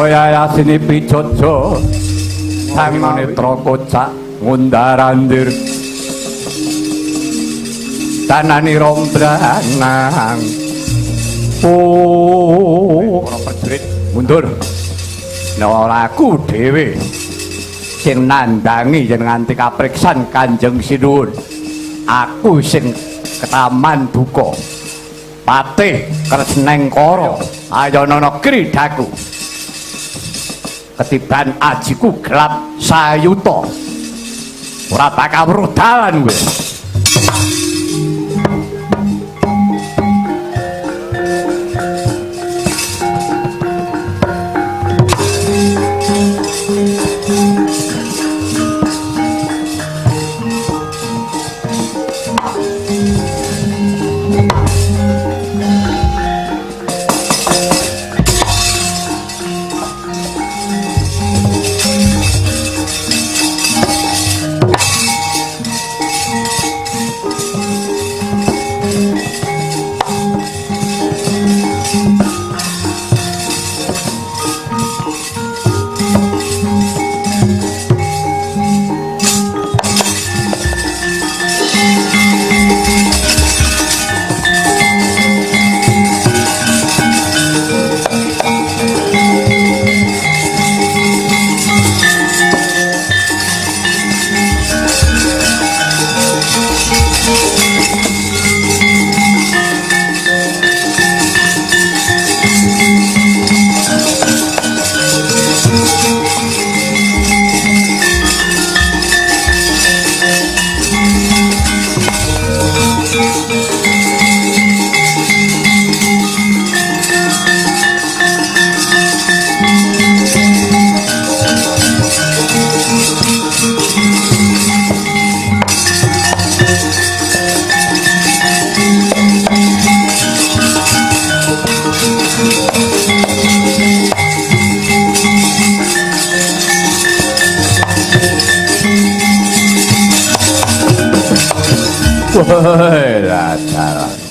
Jaya sini pijojo Netra kocak ngundarandir tanani rombrangang para prajurit mundur ora aku dhewe sing nandangi yen nganti kapriksan Kanjeng Sinuwun aku sing ketaman duka Patih Kresnengkara Ayanana Kridaku ketiban ajiku gelap sayuta ora bakal weruh dalan kowe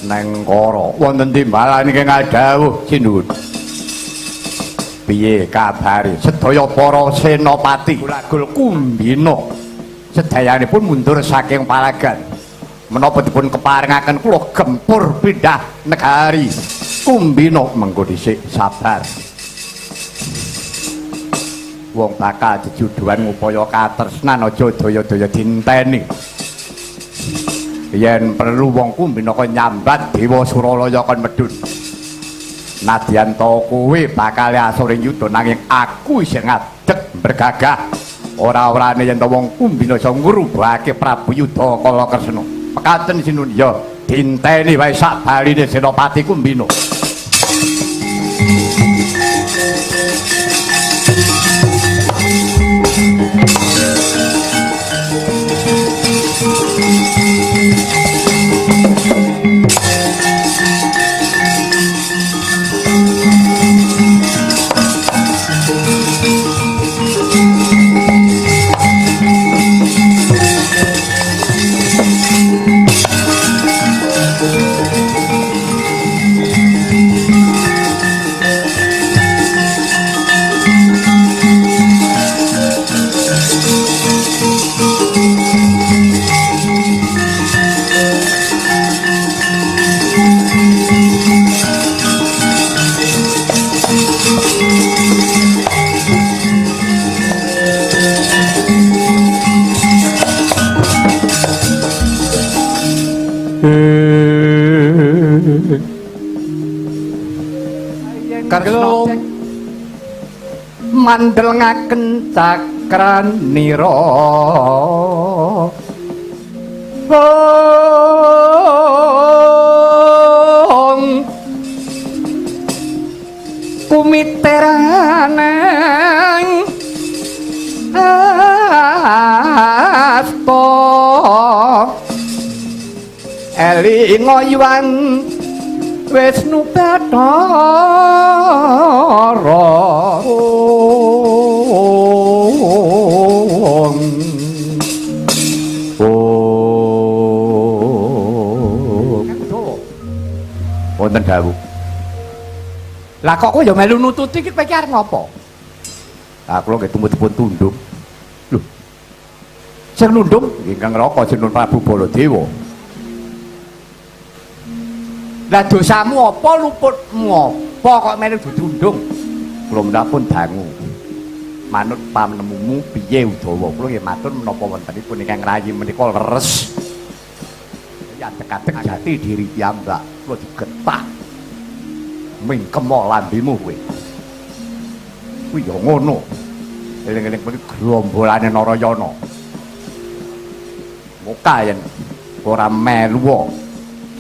Nengkara wonten timbalan ingkang dawuh Sinuwun. Piye kabare sedaya para senopati Gulagul Kumbina sedayanipun mundur saking palagan menapa dipun keparengaken kula gempur pindah negari Kumbina mengko dhisik sabar. Wong bakal jejuduhan ngupaya katresnan aja daya-daya dinteni. Yen perlu wong Kumbina kaya nyambat Dewa Suralaya kon medhun. Nadyan to kowe bakal asoring yuda nanging aku sing ngadeg bergagah. Ora-orane yen to wong Kumbina iso ngrubahake Prabu Yudakala Kresna. Pekaten Sinuwun ya dinteni wae sak baline Senopati Kumbina. Kresna mandel ngaken cakranira kumiteranang asta elinga yuwan Wisnu Bathara wonten dawuh. Lah kok kowe ya melu nututi iki kowe arep ngopo? Kula nggih tumut-tumut tunduk. Lho. Sing nundung ingkang Raka Jenun Prabu Baladewa. Lah dosamu apa luputmu apa kok melu ditundung? Kula menapun dangu. Manut panemumu piye Udawa? Kula nggih matur menapa wontenipun ingkang rayi menika leres. Ya adeg-adeg jati diri piyambak kula digetak. Mingkemo lambemu kowe. Kuwi ya ngono. Eling-eling kuwi grombolane Narayana. Muka yen ora melu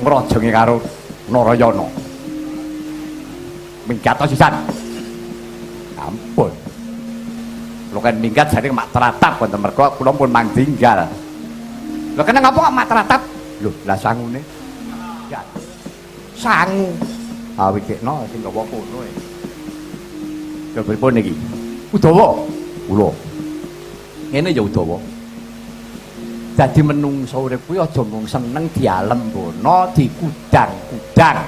ngrojongi karo Narayana. Minggat sisan. Ampun. Lho kan minggat jane mak teratap wonten merga kula pun mangtinggal. Lho kene ngapa mak teratap? Lho, lah sangune. Ya. Sangu. Awikno sing gawa kono e. Ya pripun iki? Udawa. Kula. Ngene ya Udawa. Dadi menungso urip kuwi aja mung seneng dialembono, dikudang-kudang.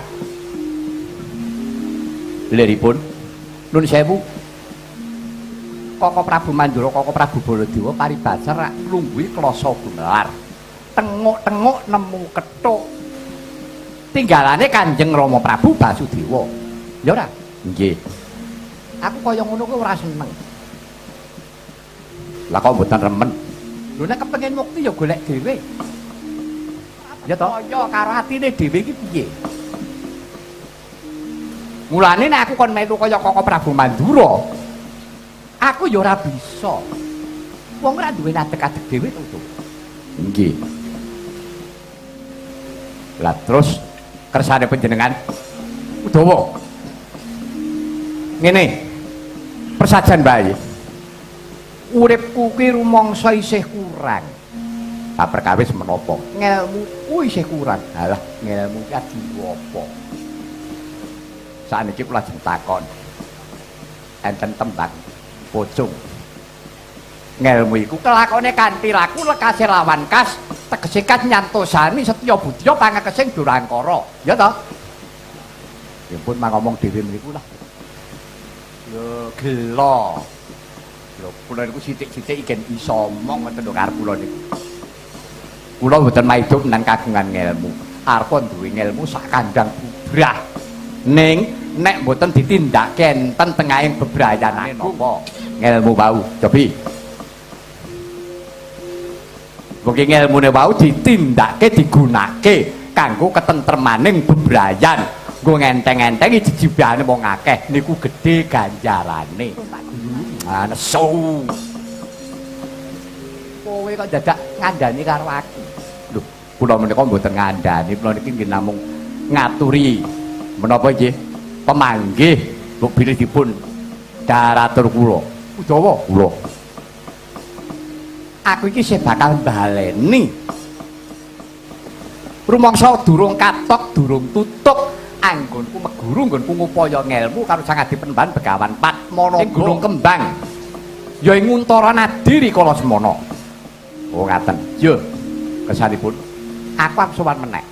Liripun Nun sewu. Koko Prabu Mandura, Koko Prabu Baladewa paribasan rak nglungguhi Klasa Gumelar. Tenguk-tenguk nemu kethuk. Tinggalane Kanjeng Rama Prabu Basudewa. Ya ora? Nggih. Aku kaya ngono kuwi ora seneng. Lah kok mboten remen? Lho nek kepengin mukti ya golek dhewe. Ya to? Kaya karo atine dhewe iki piye? Mulane nek aku kon melu kaya Koko Prabu Mandura, aku ya ora bisa. Wong ora duwe adeg-adeg dhewe to. Nggih. Lah terus kersane panjenengan Udawa. Ngene. Persajan bae. Uripku ki rumangsa isih kurang. Tak perkawis menapa? Ngelmuku isih kurang. Halah, ngelmu ki adiwa apa? Sakniki kula lajeng takon. Enten tembang pocong. Ngelmu iku kelakone kanthi laku lekase lawan kas, tegese kas nyantosani setya budya pangekesing durangkara. Ya to? Ya pun ngomong dhewe mriku lah. Lho gelo. Lho kula niku sithik-sithik igen iso omong ngoten lho karep kula niku. Kula mboten maido menan kagungan ngelmu. Arep duwe ngelmu sak kandhang bubrah. Ning nek mboten ditindakke enten tengahing bebrayanane napa ngelmu wau. Cobi. Mugi ngelmune wau ditindakke digunakake kanggo ketentremaning bebrayan. Nggo ngenteng-entengi jejibane wong akeh niku gedhe ganjarane. Ah nesu. Kowe kok dadak ngandani karo aku. Lho, kula menika mboten ngandani, kula niki nggih namung ngaturi menapa nggih pemanggih kok bilih dipun daratur kula. Udawa kula. Aku iki sing bakal baleni. Rumangsa durung katok, durung tutuk anggonku meguru nggonku ngupaya ngelmu karo Sang Adi Penembahan Begawan Padmanaba ing Gunung Kembang. Ya ing Untara Nadi rikala semana. Oh ngaten. Yo. Kesanipun aku sowan meneh.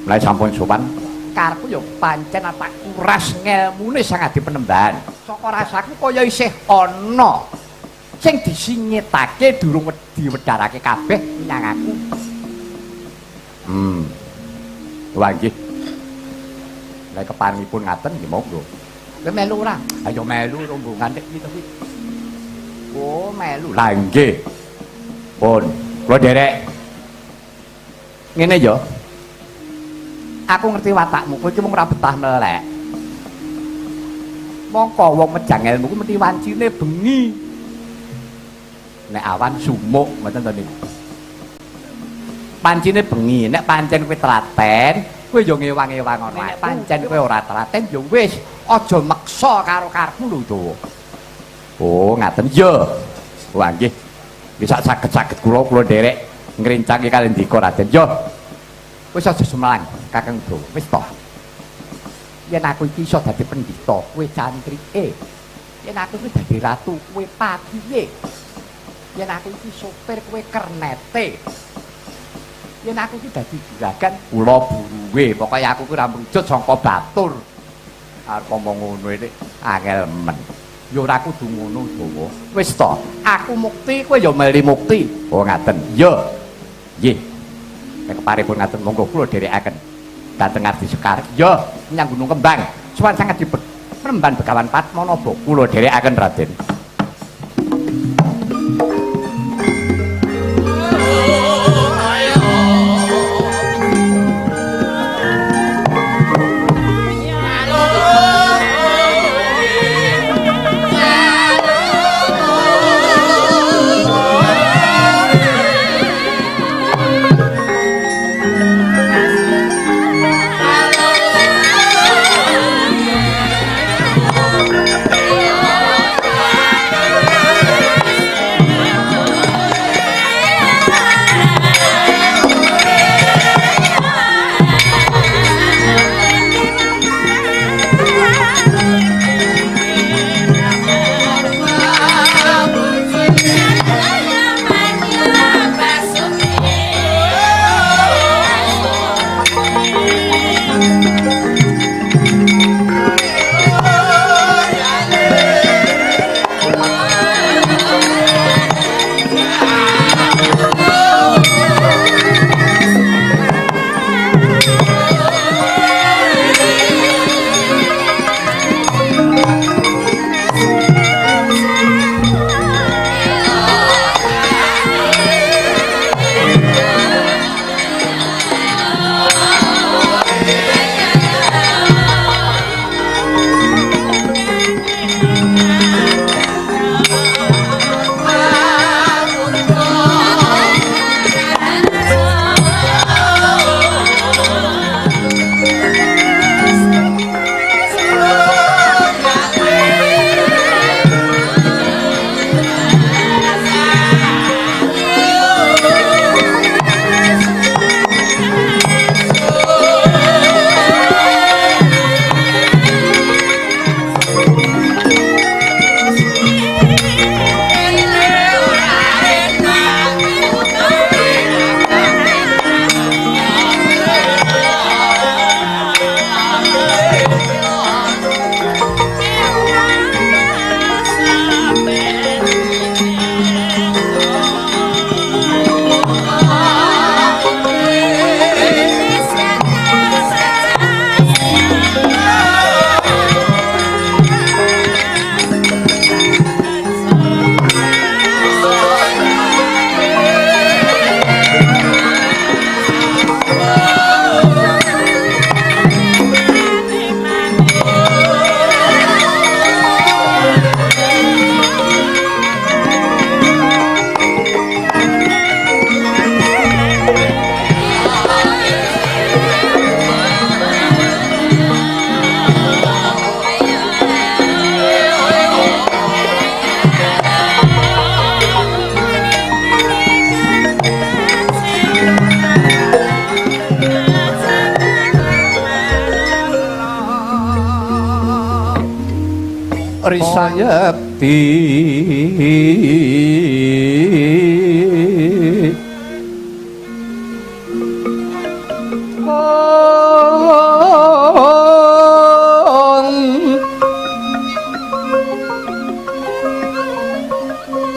Mulai sampun sowan karepku ya pancen tak kuras ngelmune Sang Adi Penembahan. Saka rasaku kaya isih ana sing disingitake durung diwedharake kabeh menyang aku. Wah nggih. Lah kepanipun ngaten nggih monggo. Kowe melu ora? Ayo melu rombongan nek iki to kuwi. Oh, melu. Lah nggih. Pun, kula derek. Ngene ya. Aku ngerti watakmu, kowe iki mung ora betah melek. Mongko wong mejang ilmu ku mesti wancine bengi. Nek awan sumuk ngoten to niku. Pancine bengi, nek pancen kowe telaten, kowe yo ngewang-ewang ngono. Nek pancen kowe ora telaten yo wis aja meksa karo karepmu lho, Dawa. Oh, ngaten yo. Wah nggih. Bisa saged-saged kula derek ngrencangke kalian ndika Raden. Yo. Wis aja semelang, Kakang Dawa. Wis to. Yen aku iki iso dadi pendhita, kowe cantrike. Yen aku iki dadi ratu, kowe patihe. Yen aku iki sopir, kowe kernete. Yen aku iki dadi juragan, kula buruwe. Pokoke aku ki ora mrujut saka batur. Arep ngomong ngono iki angel men. Yo ora kudu ngono, Dawa. Wis to, aku mukti, kowe yo meli mukti. Oh ngaten. Yo. Nggih. Nek keparipun ngaten monggo kula dherekaken dhateng Ardi Sekar. Yo, menyang Gunung Kembang. Suwan sanget dipun Remban Begawan Padmanaba kula dherekaken Raden. Risayakti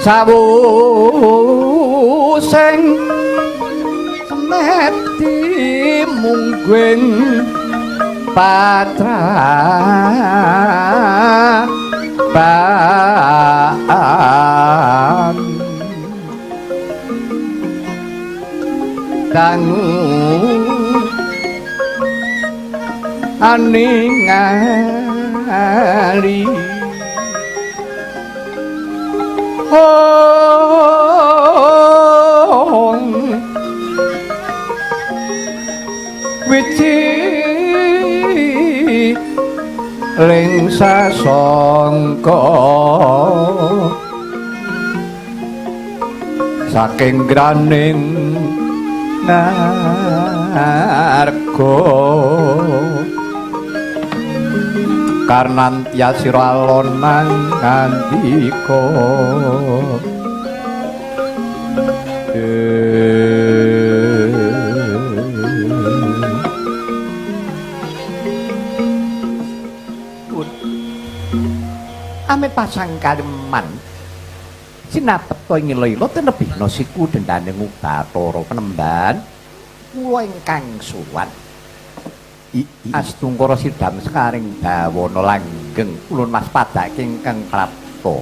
sawu sing semeti mungguing patra baan dangu aningali witi ling sasangka saking graning narga karnantya sira alon ngandika ame pasang kaliman sinapet to ing lilo tenebihna siku dendane Ngubatara Penemban kula ingkang suwan Astungkara Sidam sekaring dawana langgeng ulun Mas padake ingkang prapta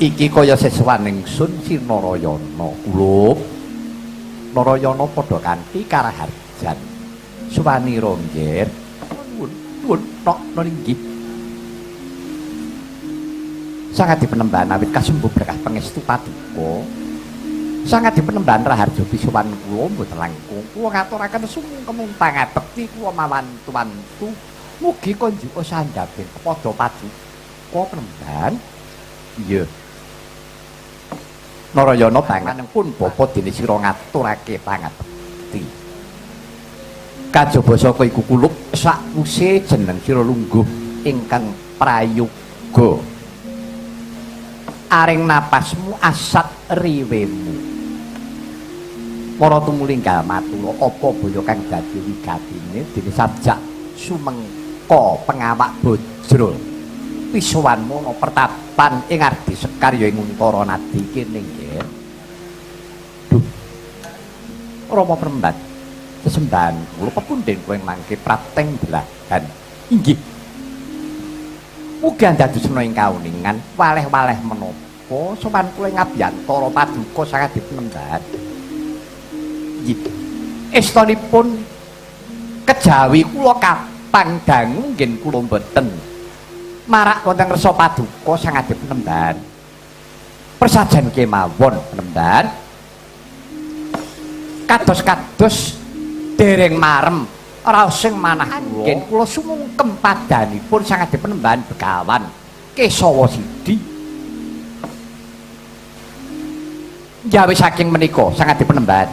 iki kaya sesuwaning sun Sinarayana kula Narayana padha kanthi karaharjan suwanira nggih nuwun tok nggih sangat dipenemban awit kasumbuh berkah pangestu paduka sangat dipenemban raharja bisuwan kula mboten langkung kula ngaturaken sungkem pangatekti kula mawantu-wantu mugi konjuka sandhaping kepada paduka penemban iya Narayana panganipun bapa dene sira ngaturake pangatekti kajaba saka iku kuluk sakwise jeneng sira lungguh ingkang prayoga aring napasmu asat riwemu para tumulinggal matura apa baya kang dadi wigatine dene sajak sumengka pengawak bajra pisuwanmu ana pertapan ing Ardi Sekar ya ing Untara Nadi kene nggih duh Rama Perembat sesembahan kula pepundhen kowe mangke prateng belahan inggih mugi andadosna ing kauningan waleh-waleh menapa sowan kula ngabiyantara paduka sangat dipenemban nggih estanipun kejawi kula kapang dangu nggih kula mboten marak wonten resa paduka sangat dipenemban persajan kemawon penemban kados-kados dereng marem raos sing manah nggih kula sumungkem padanipun sangat dipenemban Begawan Kesawa Sidi jawi saking menika sangat dipenemban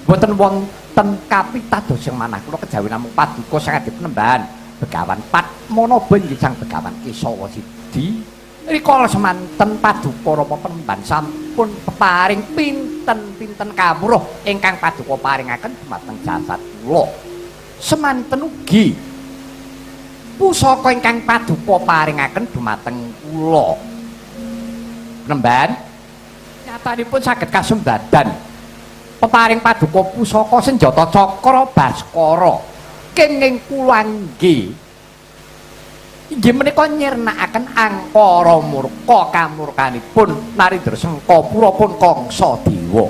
boten wonten kapitados sing manah kula kejawi namung paduka sangat dipenemban Begawan Padmana inggih sang Begawan Kesawa Sidi rikala semanten paduka Rama Penemban sampun peparing pinten-pinten kawruh ingkang paduka paringaken dhumateng jasad kula semanten ugi pusaka ingkang paduka paringaken dhumateng kula Penemban nyatanipun saged kasumbadan peparing paduka pusaka senjata cakra baskara kenging kula nggih inggih menika nyirnakaken angkara murka kamurkanipun Narendra Sengkapura pun Kangsa Dewa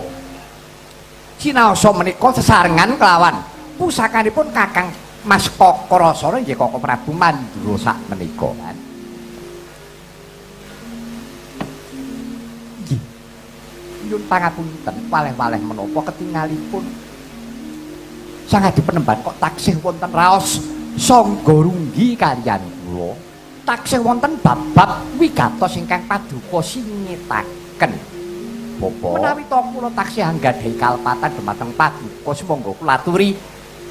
sinaosa menika sesarengan kelawan pusakanipun Kakang Mas Kakrasana nggih Kaka Prabu Mandura sak menika nggih nyuwun pangapunten waleh-waleh menapa ketingalipun sangat dipenemban kok taksih wonten raos sangga runggi kaliyan kula taksih wonten bab-bab wigatos ingkang paduka singetaken bapa menawi to kula taksih anggadhahi kalpatan dhumateng paduka sumangga kula aturi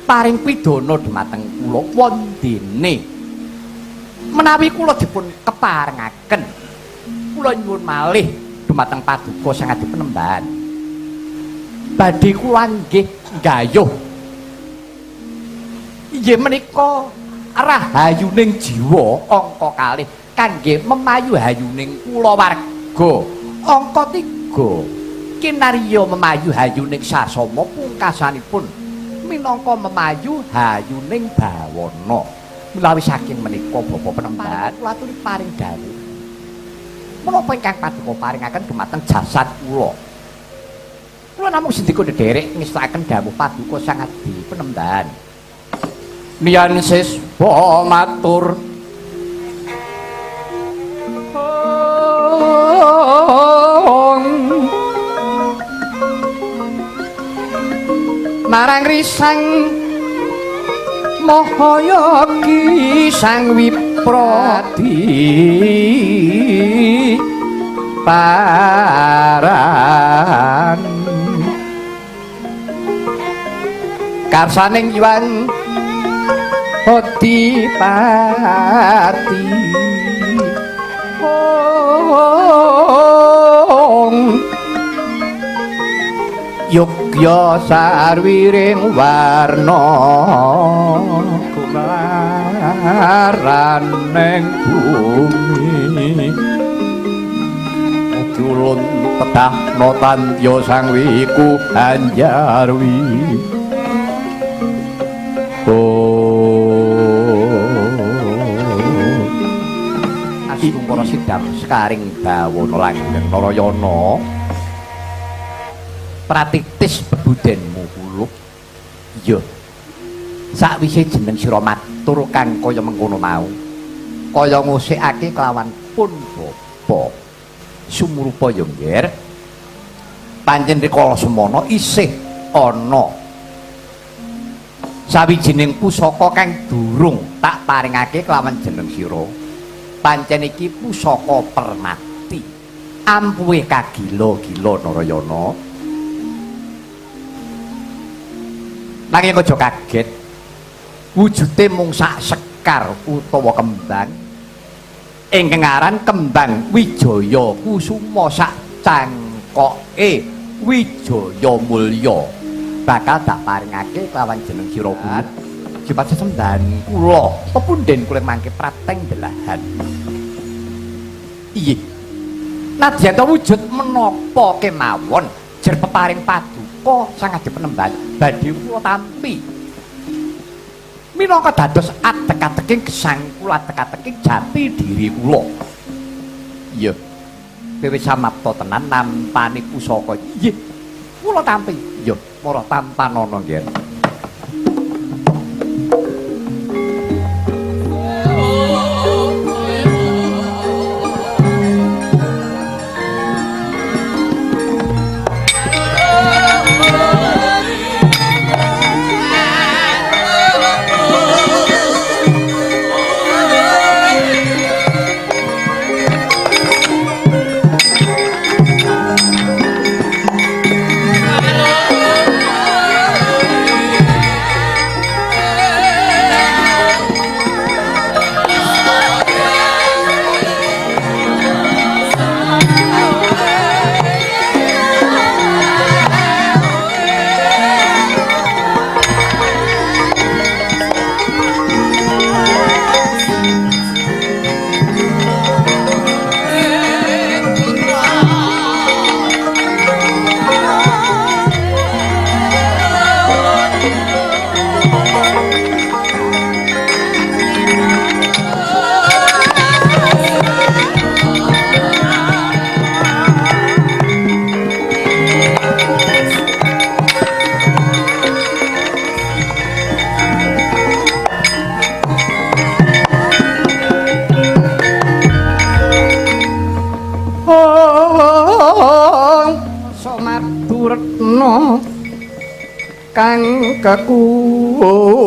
paring pidana dhumateng kula wondene menawi kula dipun keparengaken kula nyuwun malih dhumateng paduka sangat dipenemban badhe kula nggih gayuh inggih menika rahayuning jiwa angka kalih kangge memayu hayuning kulawarga angka 3 kinarya memayu hayuning sasama pungkasanipun minangka memayu hayuning bawana menawi saking menika Bapa Penemban kula aturi paring dawuh menapa ingkang paduka paringaken dhumateng jasad kula namung sendika ndherek ngestakaken dawuh paduka sangat dipenemban Nian siswa matur marang risang Mahayogi sang Wipradi paran karsaning Hyang Adipati Yogya sarwiring warna kulan araneng bumi culun tetah notan yo sang wiku anjarwi asung para sidam sekaring bawana langgeng Narayana pratitis bebudenmu kulup iya sakwise jeneng sira matur kang kaya mengkono mau kaya ngusikake kelawan pun bapa sumrupa ya nggih pancen rikala semana isih ana sawijining pusaka kang durung tak paringake kelawan jeneng sira pancen iki pusaka permati ampuhe kagila-gila Narayana nanging aja kaget wujude mung sak sekar utawa kembang ingkang aran kembang Wijaya Kusuma sak cangkoke Wijaya Mulya bakal tak paringake kelawan jeneng sira jipat sesembahan kula pepunden kula mangke prateng delahan iya nadyan wujud menapa kemawon jer peparing paduka sang adi penemban badhe kula tampi minangka dados atek-ateking gesang kula atek-ateking jati diri kula iya dewe samapta tenan nampani pusaka nggih kula tampi iya para tampanana nggih kang kekuncung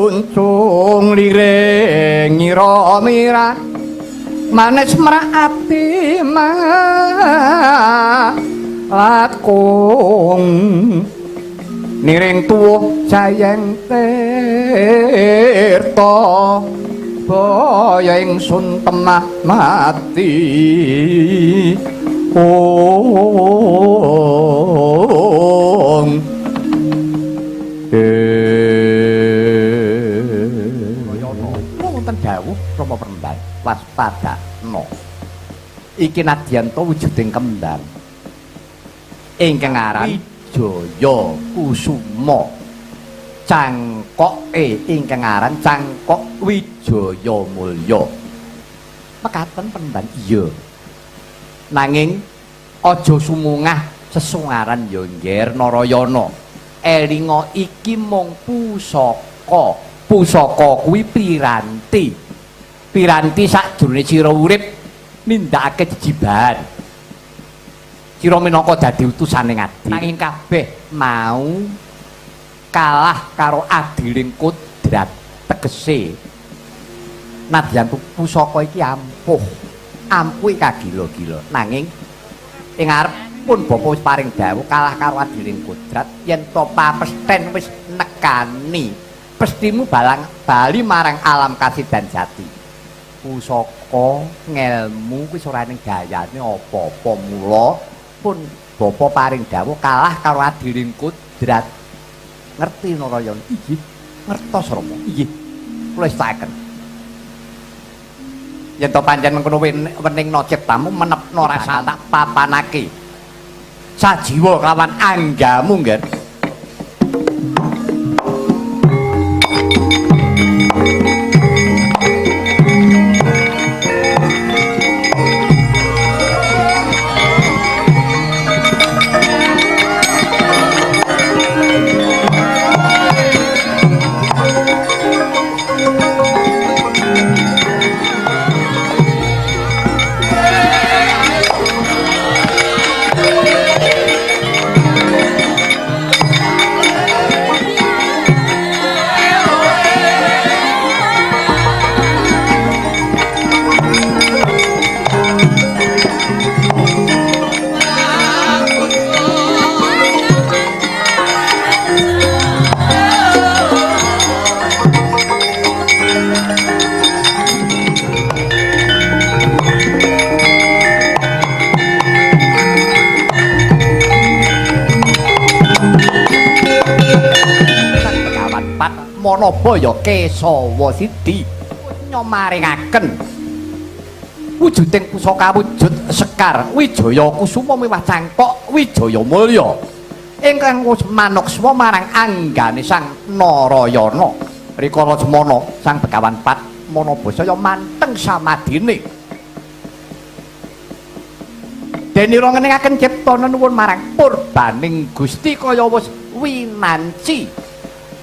liring ngira mirah manes mraati lakung niring tuwuh jayeng tirta baya ingsun temah mati wonten dawuh Rama Perembang waspadakna iki nadyanto wujuding kembang ingkang aran Wijaya Kusuma cangkoke ingkang aran cangkok Wijaya Mulya mekaten Perembang iya nanging aja sumungah sesungaran ya nggih Narayana elinga iki mung pusaka kuwi piranti sakjroning sira urip nindakake jejibahan sira minangka dadi utusane ngadi nanging kabeh mau kalah karo adiling kodrat tegese nadyan pusaka iki ampuh kagila-gila nanging ing arep pun bapa wis paring dawuh kalah karo adiling kodrat yen to papesten wis nekani pestimu bali marang alam kasidan jati pusaka ngelmu wis ora ning gayane apa-apa mula pun bapa paring dawuh kalah karo adiling kodrat ngerti Narayana inggih ngertos Rama inggih kula istakaken yen to pancen mengkono weningna ciptamu menepno rasa tak papanake sajiwa kelawan anggamu nggen Manabaya Kesawa Sidi nyomaringaken wujuding pusaka wujud sekar Wijaya Kusuma miwah cangkok Wijaya Mulya ingkang wis manuksma marang anggane Sang Narayana rikala semana Sang Begawan Pat Manabaya manteng samadine denira ngeningaken ciptana nuwun marang purbaning Gusti kaya wis winanci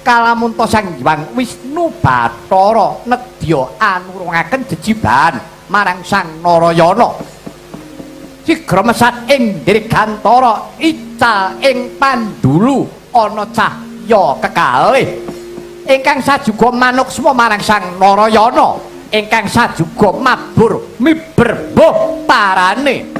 kalamunta Sang Hyang Wisnu Bathara nedya anurungaken jejibahan marang Sang Narayana sigra mesat ing dirgantara ical ing pandulu ana cahya kekalih ingkang sajuga manuksma marang Sang Narayana ingkang sajuga mabur miberbuh parane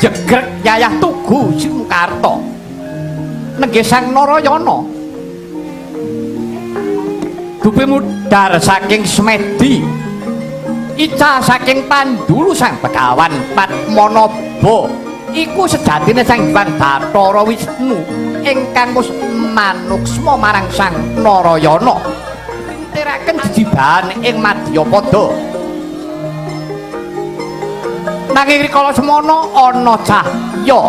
jegrek yayah tugu Singkarta nenggih Sang Narayana dupe mudhar saking Smedi ical saking pandulu Sang Begawan Padmanaba iku sejatine Sang Hyang Bathara Wisnu ingkang wis manuksma marang Sang Narayana nintiraken jejibahan ing Madyapada nanging rikala semana ana cahya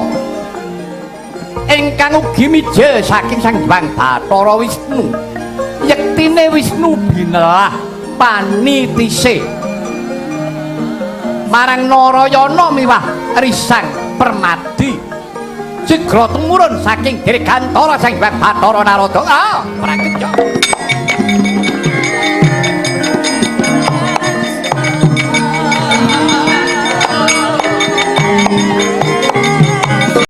ingkang ugi mijil saking Sang Hyang Bathara Wisnu yektine Wisnu binelah panitise marang Narayana miwah Risang Permadi sigra tumurun saking dirgantara Sang Hyang Bathara Narada prakeja